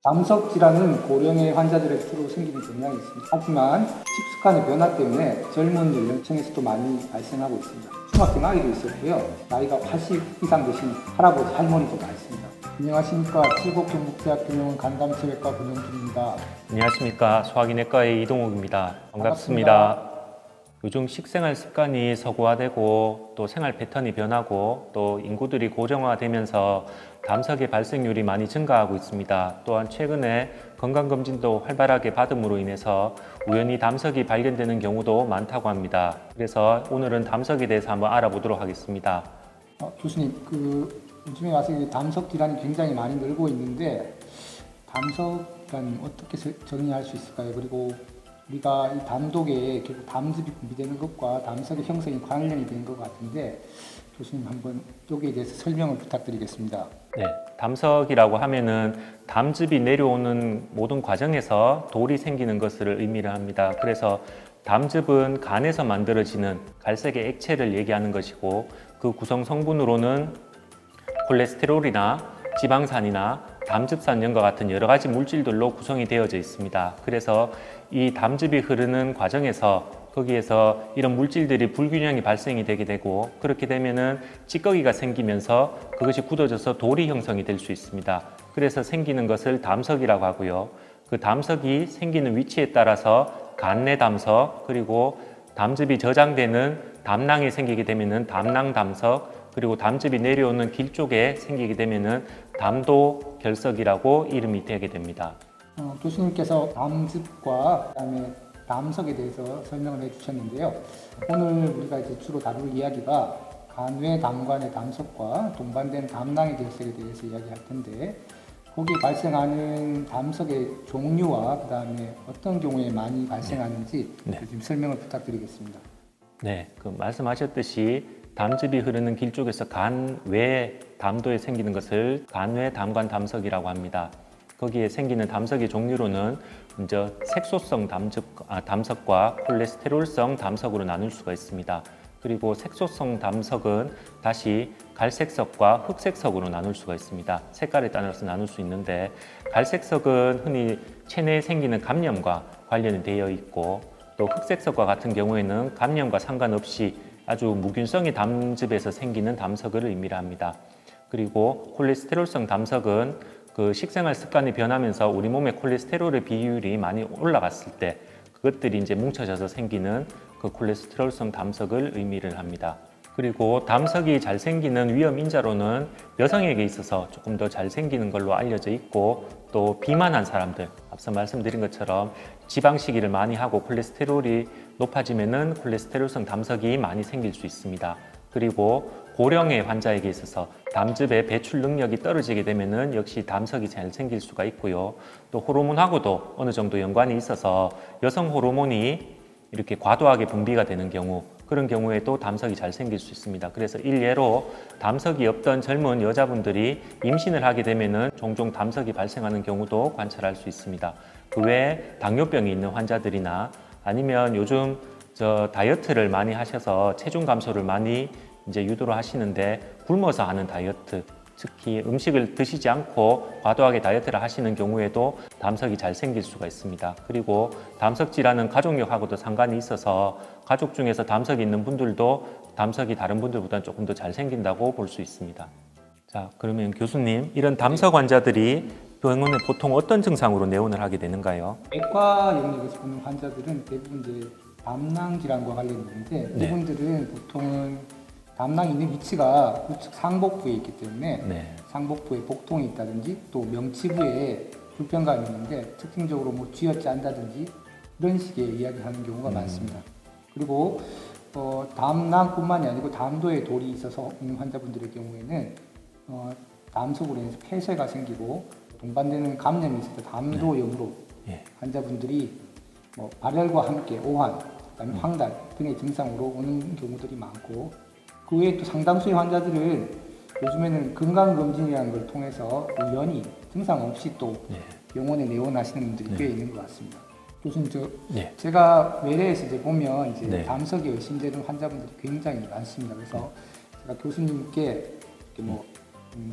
담석 질환은 고령의 환자들의 주로 생기는 경향이 있습니다. 하지만 식습관의 변화 때문에 젊은 연령층에서도 많이 발생하고 있습니다. 중학생 아이도 있었고요. 나이가 80 이상 되신 할아버지, 할머니도 많습니다. 안녕하십니까. 칠곡경북대학병원 간담체외과 권영준입니다. 안녕하십니까. 소화기내과의 이동욱입니다. 반갑습니다. 요즘 식생활 습관이 서구화되고 또 생활 패턴이 변하고 또 인구들이 고령화되면서 담석의 발생률이 많이 증가하고 있습니다. 또한 최근에 건강검진도 활발하게 받음으로 인해서 우연히 담석이 발견되는 경우도 많다고 합니다. 그래서 오늘은 담석에 대해서 한번 알아보도록 하겠습니다. 교수님, 요즘에 와서 담석 질환이 굉장히 많이 늘고 있는데 담석이란 어떻게 정의할 수 있을까요? 그리고 우리가 이 담독에 결국 담즙이 분비되는 것과 담석의 형성이 관련이 된 것 같은데 교수님 한번 여기에 대해서 설명을 부탁드리겠습니다. 네, 담석이라고 하면은 담즙이 내려오는 모든 과정에서 돌이 생기는 것을 의미를 합니다. 그래서 담즙은 간에서 만들어지는 갈색의 액체를 얘기하는 것이고 그 구성 성분으로는 콜레스테롤이나 지방산이나 담즙산염과 같은 여러 가지 물질들로 구성이 되어져 있습니다. 그래서 이 담즙이 흐르는 과정에서 거기에서 이런 물질들이 불균형이 발생이 되게 되고 그렇게 되면은 찌꺼기가 생기면서 그것이 굳어져서 돌이 형성이 될 수 있습니다. 그래서 생기는 것을 담석이라고 하고요. 그 담석이 생기는 위치에 따라서 간내 담석 그리고 담즙이 저장되는 담낭이 생기게 되면은 담낭 담석 그리고 담즙이 내려오는 길 쪽에 생기게 되면은 담도 결석이라고 이름이 되게 됩니다. 교수님께서 담즙과 그다음에 담석에 대해서 설명을 해주셨는데요. 오늘 우리가 이제 주로 다룰 이야기가 간외 담관의 담석과 동반된 담낭의 결석에 대해서 이야기할 텐데 거기에 발생하는 담석의 종류와 그다음에 어떤 경우에 많이 발생하는지 좀 설명을 부탁드리겠습니다. 네, 그 말씀하셨듯이 담즙이 흐르는 길 쪽에서 간외 담도에 생기는 것을 간외 담관 담석이라고 합니다. 거기에 생기는 담석의 종류로는 먼저 색소성 담석과 콜레스테롤성 담석으로 나눌 수가 있습니다. 그리고 색소성 담석은 다시 갈색석과 흑색석으로 나눌 수가 있습니다. 색깔에 따라서 나눌 수 있는데 갈색석은 흔히 체내에 생기는 감염과 관련이 되어 있고 또 흑색석과 같은 경우에는 감염과 상관없이 아주 무균성의 담즙에서 생기는 담석을 의미를 합니다. 그리고 콜레스테롤성 담석은 그 식생활 습관이 변하면서 우리 몸의 콜레스테롤의 비율이 많이 올라갔을 때 그것들이 이제 뭉쳐져서 생기는 그 콜레스테롤성 담석을 의미를 합니다. 그리고 담석이 잘 생기는 위험 인자로는 여성에게 있어서 조금 더 잘 생기는 걸로 알려져 있고 또 비만한 사람들, 앞서 말씀드린 것처럼 지방식이를 많이 하고 콜레스테롤이 높아지면은 콜레스테롤성 담석이 많이 생길 수 있습니다. 그리고 고령의 환자에게 있어서 담즙의 배출 능력이 떨어지게 되면은 역시 담석이 잘 생길 수가 있고요. 또 호르몬하고도 어느 정도 연관이 있어서 여성 호르몬이 이렇게 과도하게 분비가 되는 경우 그런 경우에도 담석이 잘 생길 수 있습니다. 그래서 일례로 담석이 없던 젊은 여자분들이 임신을 하게 되면은 종종 담석이 발생하는 경우도 관찰할 수 있습니다. 그 외에 당뇨병이 있는 환자들이나 아니면 요즘 다이어트를 많이 하셔서 체중 감소를 많이 이제 유도를 하시는데 굶어서 하는 다이어트, 특히 음식을 드시지 않고 과도하게 다이어트를 하시는 경우에도 담석이 잘 생길 수가 있습니다. 그리고 담석 질환은 가족력하고도 상관이 있어서 가족 중에서 담석이 있는 분들도 담석이 다른 분들보다는 조금 더 잘 생긴다고 볼 수 있습니다. 자, 그러면 교수님, 이런 담석 환자들이 병원에 보통 어떤 증상으로 내원을 하게 되는가요? 내과 영역에서 보는 환자들은 대부분 이제 담낭 질환과 관련있는데 이분들은 보통은 담낭이 있는 위치가 우측 상복부에 있기 때문에 상복부에 복통이 있다든지 또 명치부에 불편감이 있는데 특징적으로 뭐 쥐어짜 한다든지 이런 식의 이야기하는 경우가 많습니다. 그리고 담낭뿐만이 아니고 담도에 돌이 있어서 있는 환자분들의 경우에는 담석으로 인해서 폐쇄가 생기고 동반되는 감염이 있을 때 담도염으로 환자분들이 뭐 발열과 함께 오한, 그다음에 황달 등의 증상으로 오는 경우들이 많고 그 외에 또 상당수의 환자들은 요즘에는 건강검진이라는 걸 통해서 우연히 증상 없이 또 병원에 내원하시는 분들이 꽤 있는 것 같습니다. 교수님, 제가 외래에서 이제 보면 이제 담석이 의심되는 환자분들이 굉장히 많습니다. 그래서 제가 교수님께 이렇게 뭐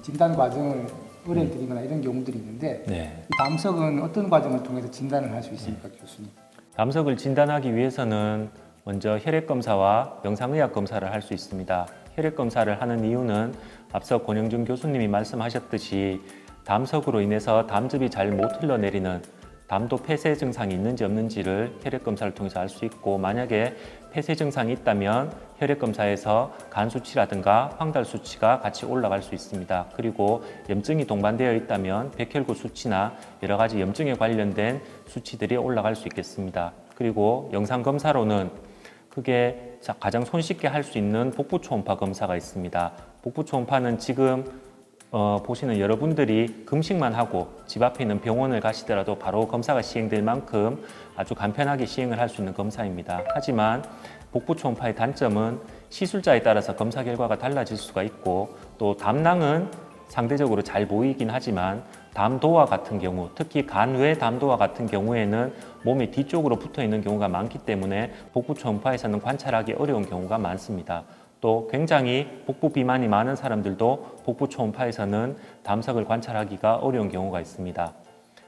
진단 과정을 의뢰드리거나 이런 경우들이 있는데 네. 이 담석은 어떤 과정을 통해서 진단을 할 수 있습니까, 교수님? 담석을 진단하기 위해서는 먼저 혈액 검사와 영상의학 검사를 할 수 있습니다. 혈액 검사를 하는 이유는 앞서 권영준 교수님이 말씀하셨듯이 담석으로 인해서 담즙이 잘 못 흘러내리는 담도 폐쇄 증상이 있는지 없는지를 혈액 검사를 통해서 알 수 있고, 만약에 폐쇄 증상이 있다면 혈액 검사에서 간 수치라든가 황달 수치가 같이 올라갈 수 있습니다. 그리고 염증이 동반되어 있다면 백혈구 수치나 여러 가지 염증에 관련된 수치들이 올라갈 수 있겠습니다. 그리고 영상 검사로는 크게 가장 손쉽게 할 수 있는 복부 초음파 검사가 있습니다. 복부 초음파는 지금 보시는 여러분들이 금식만 하고 집 앞에 있는 병원을 가시더라도 바로 검사가 시행될 만큼 아주 간편하게 시행을 할 수 있는 검사입니다. 하지만 복부 초음파의 단점은 시술자에 따라서 검사 결과가 달라질 수가 있고, 또 담낭은 상대적으로 잘 보이긴 하지만 담도와 같은 경우, 특히 간외 담도와 같은 경우에는 몸의 뒤쪽으로 붙어 있는 경우가 많기 때문에 복부 초음파에서는 관찰하기 어려운 경우가 많습니다. 또 굉장히 복부 비만이 많은 사람들도 복부 초음파에서는 담석을 관찰하기가 어려운 경우가 있습니다.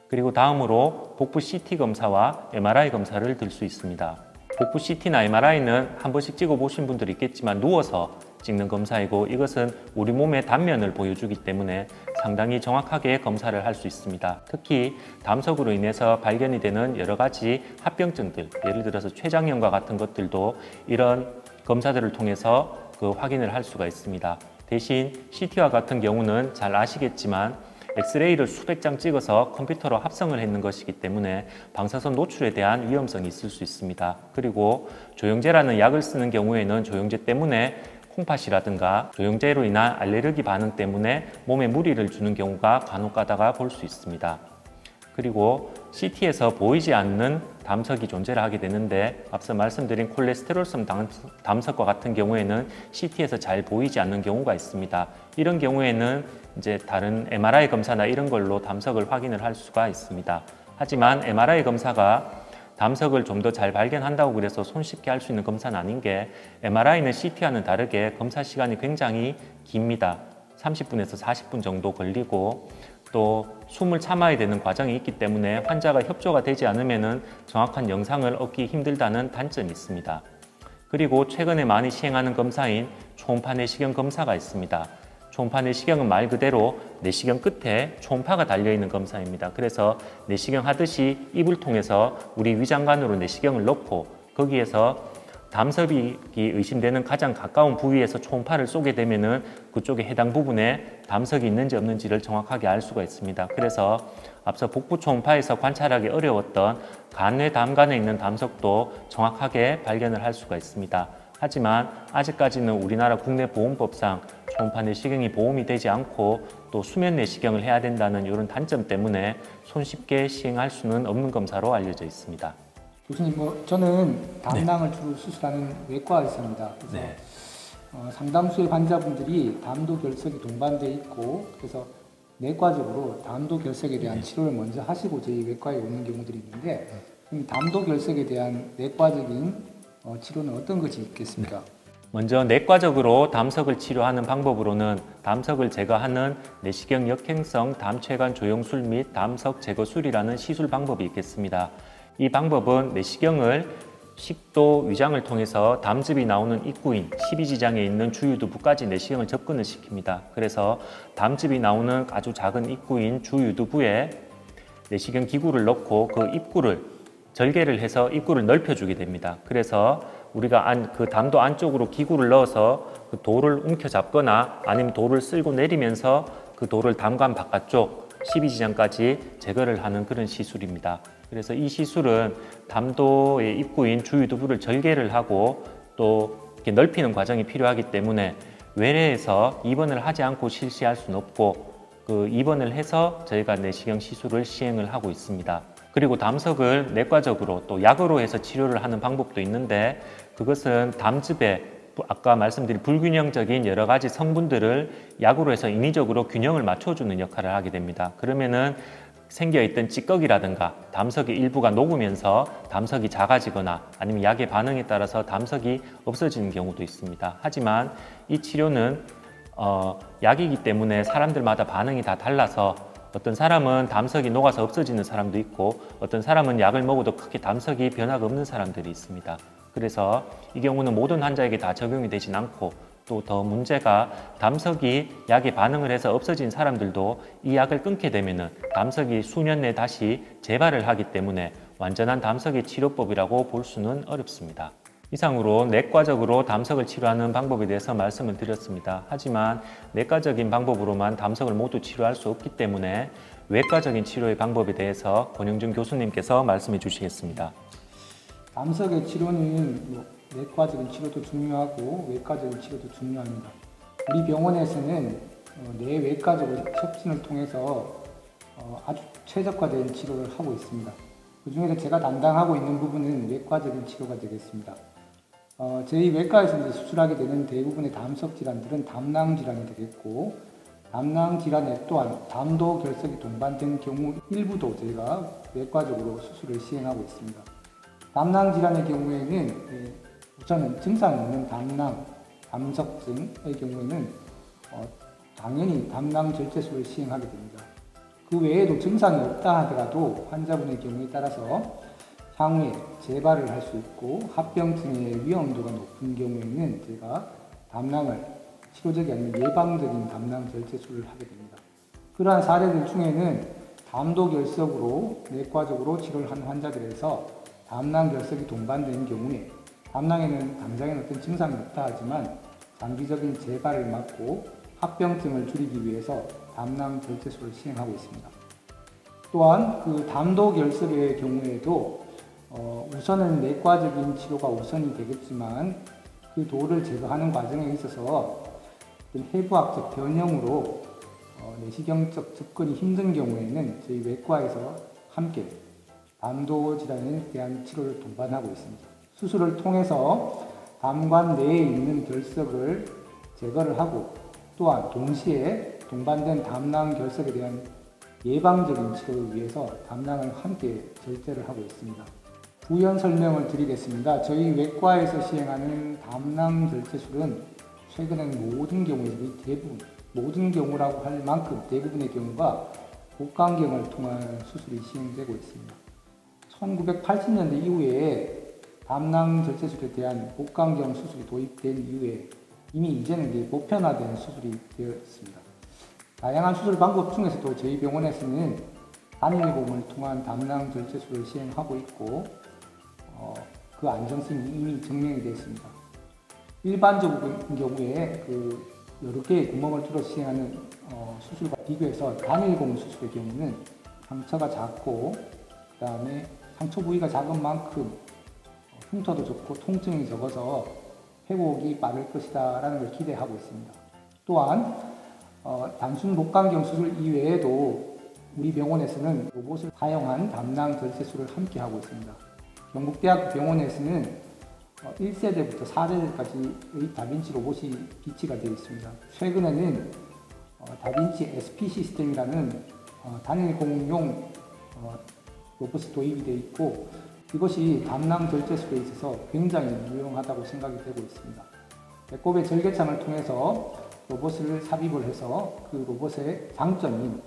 그리고 다음으로 복부 CT 검사와 MRI 검사를 들 수 있습니다. 복부 CT나 MRI는 한 번씩 찍어보신 분들이 있겠지만 누워서 찍는 검사이고, 이것은 우리 몸의 단면을 보여주기 때문에 상당히 정확하게 검사를 할 수 있습니다. 특히 담석으로 인해서 발견이 되는 여러 가지 합병증들, 예를 들어서 췌장염과 같은 것들도 이런 검사들을 통해서 확인을 할 수가 있습니다. 대신 CT와 같은 경우는 잘 아시겠지만 엑스레이를 수백 장 찍어서 컴퓨터로 합성을 했는 것이기 때문에 방사선 노출에 대한 위험성이 있을 수 있습니다. 그리고 조영제라는 약을 쓰는 경우에는 조영제 때문에 콩팥이라든가 조영제로 인한 알레르기 반응 때문에 몸에 무리를 주는 경우가 간혹 가다가 볼 수 있습니다. 그리고 CT에서 보이지 않는 담석이 존재를 하게 되는데, 앞서 말씀드린 콜레스테롤성 담석과 같은 경우에는 CT에서 잘 보이지 않는 경우가 있습니다. 이런 경우에는 이제 다른 MRI 검사나 이런 걸로 담석을 확인을 할 수가 있습니다. 하지만 MRI 검사가 담석을 좀 더 잘 발견한다고 그래서 손쉽게 할 수 있는 검사는 아닌 게, MRI는 CT와는 다르게 검사 시간이 굉장히 깁니다. 30분에서 40분 정도 걸리고, 또 숨을 참아야 되는 과정이 있기 때문에 환자가 협조가 되지 않으면 정확한 영상을 얻기 힘들다는 단점이 있습니다. 그리고 최근에 많이 시행하는 검사인 초음파 내시경 검사가 있습니다. 초음파 내시경은 말 그대로 내시경 끝에 초음파가 달려있는 검사입니다. 그래서 내시경 하듯이 입을 통해서 우리 위장관으로 내시경을 넣고, 거기에서 담석이 의심되는 가장 가까운 부위에서 초음파를 쏘게 되면은 그쪽에 해당 부분에 담석이 있는지 없는지를 정확하게 알 수가 있습니다. 그래서 앞서 복부 초음파에서 관찰하기 어려웠던 간외 담관에 있는 담석도 정확하게 발견을 할 수가 있습니다. 하지만 아직까지는 우리나라 국내 보험법상 초음파 내시경이 보험이 되지 않고 또 수면 내시경을 해야 된다는 이런 단점 때문에 손쉽게 시행할 수는 없는 검사로 알려져 있습니다. 교수님, 저는 담낭을 주로 수술하는 외과 의사입니다. 그래서 네. 상당수의 환자분들이 담도 결석이 동반되어 있고, 그래서 내과적으로 담도 결석에 대한 치료를 먼저 하시고 저희 외과에 오는 경우들이 있는데, 그럼 담도 결석에 대한 내과적인 치료는 어떤 것이 있겠습니까? 먼저 내과적으로 담석을 치료하는 방법으로는 담석을 제거하는 내시경 역행성 담췌관 조영술 및 담석 제거술이라는 시술 방법이 있겠습니다. 이 방법은 내시경을 식도 위장을 통해서 담즙이 나오는 입구인 12지장에 있는 주유두부까지 내시경을 접근을 시킵니다. 그래서 담즙이 나오는 아주 작은 입구인 주유두부에 내시경 기구를 넣고 그 입구를 절개를 해서 입구를 넓혀주게 됩니다. 그래서 우리가 그 담도 안쪽으로 기구를 넣어서 그 돌을 움켜잡거나 아니면 돌을 쓸고 내리면서 그 돌을 담관 바깥쪽 12지장까지 제거를 하는 그런 시술입니다. 그래서 이 시술은 담도의 입구인 주유두부를 절개를 하고 또 이렇게 넓히는 과정이 필요하기 때문에 외래에서 입원을 하지 않고 실시할 수는 없고, 그 입원을 해서 저희가 내시경 시술을 시행을 하고 있습니다. 그리고 담석을 내과적으로 또 약으로 해서 치료를 하는 방법도 있는데, 그것은 담즙에 아까 말씀드린 불균형적인 여러 가지 성분들을 약으로 해서 인위적으로 균형을 맞춰주는 역할을 하게 됩니다. 그러면은 생겨있던 찌꺼기라든가 담석의 일부가 녹으면서 담석이 작아지거나 아니면 약의 반응에 따라서 담석이 없어지는 경우도 있습니다. 하지만 이 치료는 약이기 때문에 사람들마다 반응이 다 달라서 어떤 사람은 담석이 녹아서 없어지는 사람도 있고 어떤 사람은 약을 먹어도 크게 담석이 변화가 없는 사람들이 있습니다. 그래서 이 경우는 모든 환자에게 다 적용이 되진 않고 또 더 문제가 담석이 약에 반응을 해서 없어진 사람들도 이 약을 끊게 되면은 담석이 수년 내에 다시 재발을 하기 때문에 완전한 담석의 치료법이라고 볼 수는 어렵습니다. 이상으로 내과적으로 담석을 치료하는 방법에 대해서 말씀을 드렸습니다. 하지만 내과적인 방법으로만 담석을 모두 치료할 수 없기 때문에 외과적인 치료의 방법에 대해서 권영준 교수님께서 말씀해 주시겠습니다. 담석의 치료는 내과적인 치료도 중요하고 외과적인 치료도 중요합니다. 우리 병원에서는 내외과적으로 협진을 통해서 아주 최적화된 치료를 하고 있습니다. 그 중에서 제가 담당하고 있는 부분은 외과적인 치료가 되겠습니다. 저희 외과에서 이제 수술하게 되는 대부분의 담석 질환들은 담낭 질환이 되겠고, 담낭 질환에 또한 담도 결석이 동반된 경우 일부도 저희가 외과적으로 수술을 시행하고 있습니다. 담낭 질환의 경우에는 우선은 증상이 있는 담낭, 담석증의 경우에는 당연히 담낭 절제술을 시행하게 됩니다. 그 외에도 증상이 없다 하더라도 환자분의 경우에 따라서 향후에 재발을 할 수 있고 합병증의 위험도가 높은 경우에는 제가 담낭을 치료적이 아닌 예방적인 담낭 절제술을 하게 됩니다. 그러한 사례들 중에는 담도 결석으로 내과적으로 치료를 한 환자들에서 담낭 결석이 동반된 경우에 담낭에는 당장에는 어떤 증상이 없다 하지만 장기적인 재발을 막고 합병증을 줄이기 위해서 담낭 절제술을 시행하고 있습니다. 또한 그 담도 결석의 경우에도 우선은 내과적인 치료가 우선이 되겠지만 그 도를 제거하는 과정에 있어서 어떤 해부학적 변형으로 내시경적 접근이 힘든 경우에는 저희 외과에서 함께 담도 질환에 대한 치료를 동반하고 있습니다. 수술을 통해서 담관 내에 있는 결석을 제거를 하고 또한 동시에 동반된 담낭 결석에 대한 예방적인 치료를 위해서 담낭을 함께 절제를 하고 있습니다. 부연 설명을 드리겠습니다. 저희 외과에서 시행하는 담낭 절제술은 최근에는 모든 경우에 대부분, 모든 경우라고 할 만큼 대부분의 경우가 복강경을 통한 수술이 시행되고 있습니다. 1980년대 이후에 담낭 절제술에 대한 복강경 수술이 도입된 이후에 이미 이제는 보편화된 수술이 되어 있습니다. 다양한 수술 방법 중에서도 저희 병원에서는 단일공을 통한 담낭 절제술을 시행하고 있고 그 안정성이 이미 증명이 되어 있습니다. 일반적인 경우에 여러 개의 구멍을 뚫어 시행하는 수술과 비교해서 단일공 수술의 경우는 상처가 작고 그 다음에 상처 부위가 작은 만큼 흉터도 적고 통증이 적어서 회복이 빠를 것이다 라는 걸 기대하고 있습니다. 또한 단순 복강경 수술 이외에도 우리 병원에서는 로봇을 사용한 담낭 절제술을 함께 하고 있습니다. 경북대학교 병원에서는 1세대부터 4세대까지의 다빈치 로봇이 비치가 되어 있습니다. 최근에는 다빈치 SP 시스템이라는 단일공용 로봇이 도입이 되어 있고 이것이 담낭 절제술에 있어서 굉장히 유용하다고 생각이 되고 있습니다. 배꼽의 절개창을 통해서 로봇을 삽입을 해서 그 로봇의 장점인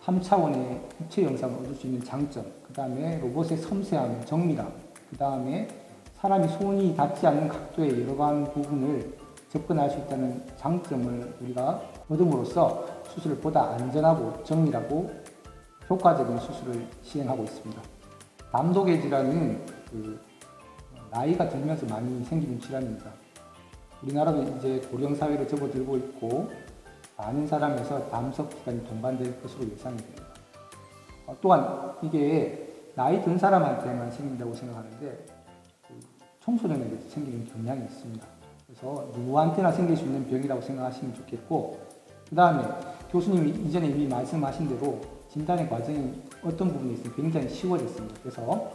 3차원의 입체 영상을 얻을 수 있는 장점, 그 다음에 로봇의 섬세함, 정밀함, 그 다음에 사람이 손이 닿지 않는 각도의 여러 가지 부분을 접근할 수 있다는 장점을 우리가 얻음으로써 수술을 보다 안전하고 정밀하고 효과적인 수술을 시행하고 있습니다. 담독의 질환은 나이가 들면서 많이 생기는 질환입니다. 우리나라도 이제 고령 사회로 접어들고 있고 많은 사람에서 담석 질환이 동반될 것으로 예상이 됩니다. 또한 이게 나이 든 사람한테만 생긴다고 생각하는데 청소년에게 생기는 경향이 있습니다. 그래서 누구한테나 생길 수 있는 병이라고 생각하시면 좋겠고 그 다음에 교수님이 이전에 이미 말씀하신 대로 진단의 과정이 어떤 부분에 있어서 굉장히 쉬워졌습니다. 그래서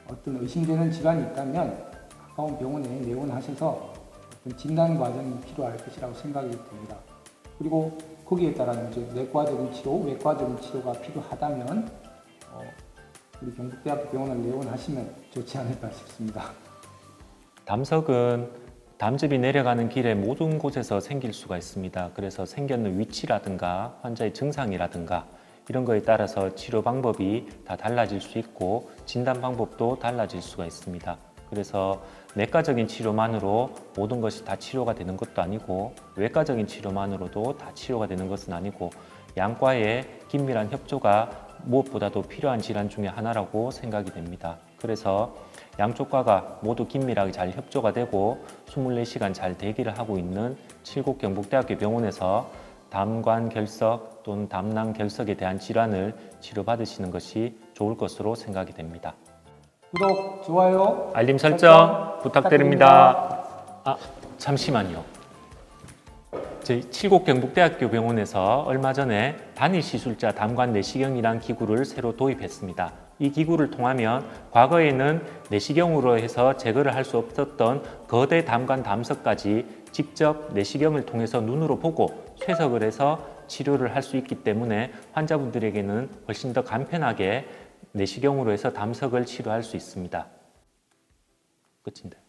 어떤 의심되는 질환이 있다면 가까운 병원에 내원하셔서 어떤 진단 과정이 필요할 것이라고 생각이 듭니다. 그리고 거기에 따라 이제 내과적인 치료, 외과적인 치료가 필요하다면 우리 경북대학교 병원을 내원하시면 좋지 않을까 싶습니다. 담석은 담즙이 내려가는 길에 모든 곳에서 생길 수가 있습니다. 그래서 생겼는 위치라든가 환자의 증상이라든가 이런 거에 따라서 치료 방법이 다 달라질 수 있고 진단 방법도 달라질 수가 있습니다. 그래서 내과적인 치료만으로 모든 것이 다 치료가 되는 것도 아니고 외과적인 치료만으로도 다 치료가 되는 것은 아니고 양과의 긴밀한 협조가 무엇보다도 필요한 질환 중에 하나라고 생각이 됩니다. 그래서 양쪽 과가 모두 긴밀하게 잘 협조가 되고 24시간 잘 대기를 하고 있는 칠곡경북대학교 병원에서 담관 결석 또는 담낭 결석에 대한 질환을 치료받으시는 것이 좋을 것으로 생각이 됩니다. 구독, 좋아요, 알림 설정 부탁드립니다. 잠시만요. 저희 칠곡경북대학교 병원에서 얼마 전에 단일 시술자 담관 내시경이라는 기구를 새로 도입했습니다. 이 기구를 통하면 과거에는 내시경으로 해서 제거를 할 수 없었던 거대 담관 담석까지 직접 내시경을 통해서 눈으로 보고 쇠석을 해서 치료를 할 수 있기 때문에 환자분들에게는 훨씬 더 간편하게 내시경으로 해서 담석을 치료할 수 있습니다. 끝인데.